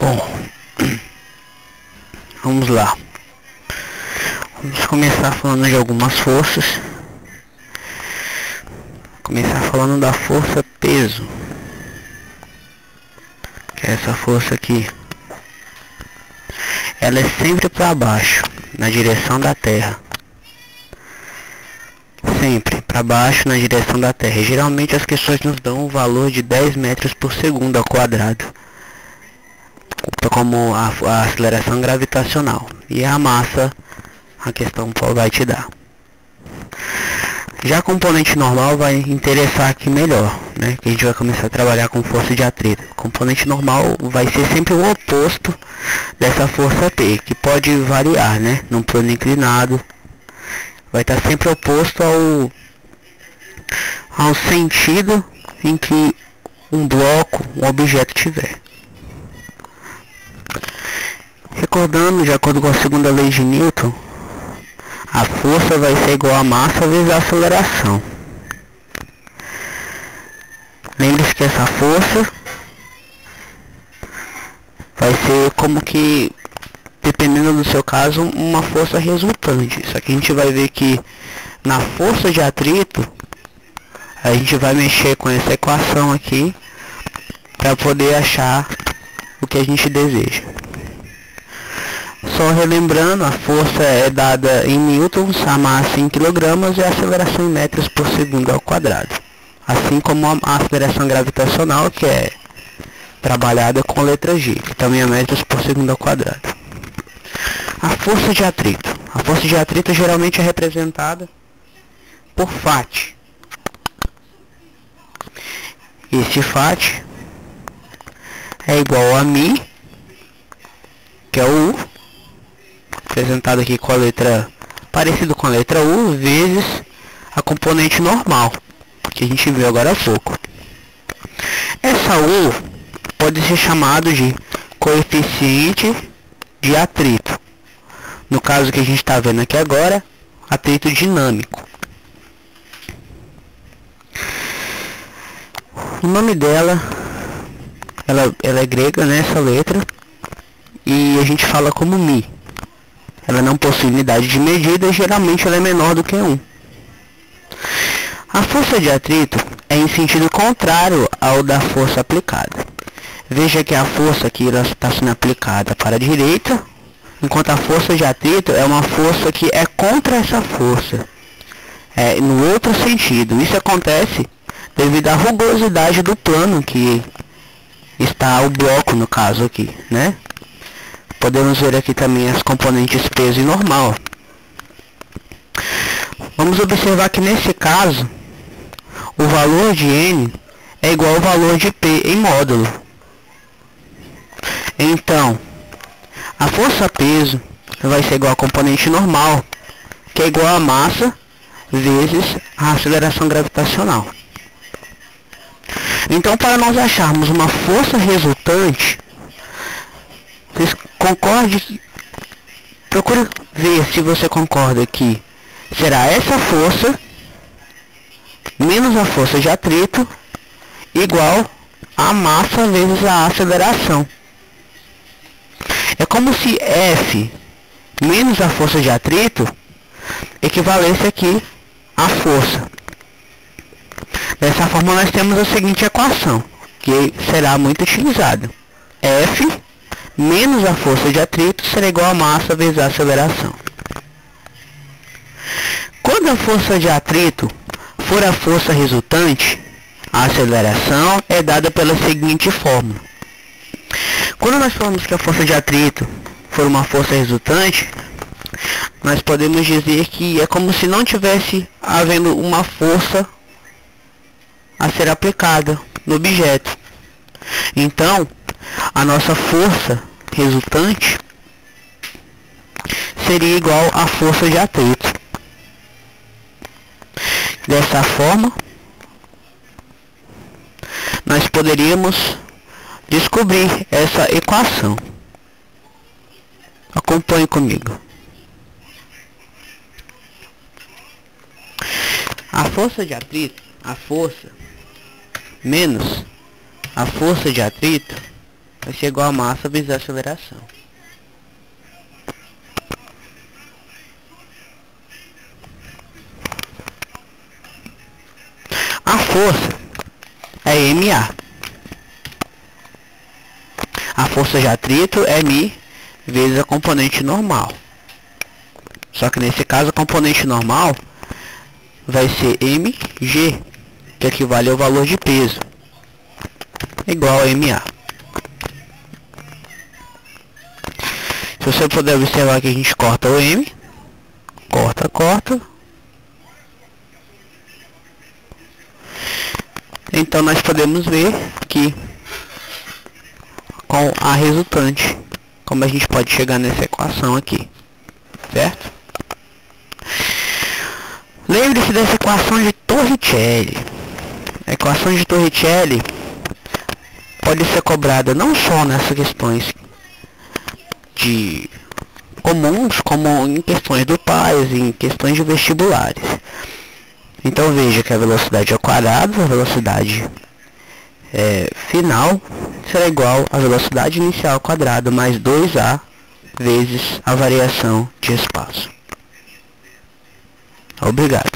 Bom, vamos lá. Vamos começar falando de algumas forças. Começar falando da força peso, que é essa força aqui. Ela é sempre para baixo, na direção da Terra. Sempre para baixo, na direção da Terra. E, geralmente as questões nos dão o valor de 10 metros por segundo ao quadrado, como a aceleração gravitacional. E a massa, a questão vai te dar. Já a componente normal vai interessar aqui melhor, né? Que a gente vai começar a trabalhar com força de atrito. A componente normal vai ser sempre o oposto dessa força P, que pode variar, né? Num plano inclinado, vai estar sempre oposto ao sentido em que um bloco, um objeto tiver. Recordando, de acordo com a segunda lei de Newton, a força vai ser igual a massa vezes a aceleração. Lembre-se que essa força vai ser como que, dependendo do seu caso, uma força resultante. Só que a gente vai ver que na força de atrito, a gente vai mexer com essa equação aqui para poder achar o que a gente deseja. Só relembrando, a força é dada em newtons, a massa em quilogramas e a aceleração em metros por segundo ao quadrado. Assim como a aceleração gravitacional, que é trabalhada com a letra G, que também é metros por segundo ao quadrado. A força de atrito. A força de atrito geralmente é representada por Φ. Esse Φ é igual a μ, que é o U, representado aqui com a letra, parecido com a letra U, vezes a componente normal, que a gente viu agora há pouco. Essa U pode ser chamado de coeficiente de atrito. No caso que a gente está vendo aqui agora, atrito dinâmico. O nome dela, ela é grega, né, essa letra, e a gente fala como μ. Ela não possui unidade de medida e geralmente ela é menor do que 1. A força de atrito é em sentido contrário ao da força aplicada. Veja que a força aqui está sendo aplicada para a direita, enquanto a força de atrito é uma força que é contra essa força, no outro sentido. Isso acontece devido à rugosidade do plano que está o bloco, no caso aqui, né? Podemos ver aqui também as componentes peso e normal. Vamos observar que nesse caso, o valor de N é igual ao valor de P em módulo. Então, a força peso vai ser igual à componente normal, que é igual a massa vezes a aceleração gravitacional. Então, para nós acharmos uma força resultante, vocês concordem, procure ver se você concorda que será essa força menos a força de atrito igual a massa vezes a aceleração. É como se F menos a força de atrito equivalesse aqui à força. Dessa forma nós temos a seguinte equação, que será muito utilizada. F menos a força de atrito será igual a massa vezes a aceleração. Quando a força de atrito for a força resultante, a aceleração é dada pela seguinte fórmula. Quando nós falamos que a força de atrito for uma força resultante, nós podemos dizer que é como se não tivesse havendo uma força a ser aplicada no objeto. Então, a nossa força resultante seria igual à força de atrito. Dessa forma, nós poderíamos descobrir essa equação. Acompanhe comigo. A força de atrito, a força menos a força de atrito vai ser igual a massa vezes a aceleração. A força é MA. A força de atrito é μ vezes a componente normal. Só que nesse caso a componente normal vai ser mg, que equivale ao valor de peso, igual a MA. Se você puder observar que a gente corta o M, corta. Então nós podemos ver que com a resultante, como a gente pode chegar nessa equação aqui, certo? Lembre-se dessa equação de Torricelli. A equação de Torricelli pode ser cobrada não só nessas questões de comuns, como em questões do PAS, em questões de vestibulares. Então veja que a velocidade ao quadrado, a velocidade final, será igual à velocidade inicial ao quadrado mais 2a vezes a variação de espaço. Obrigado.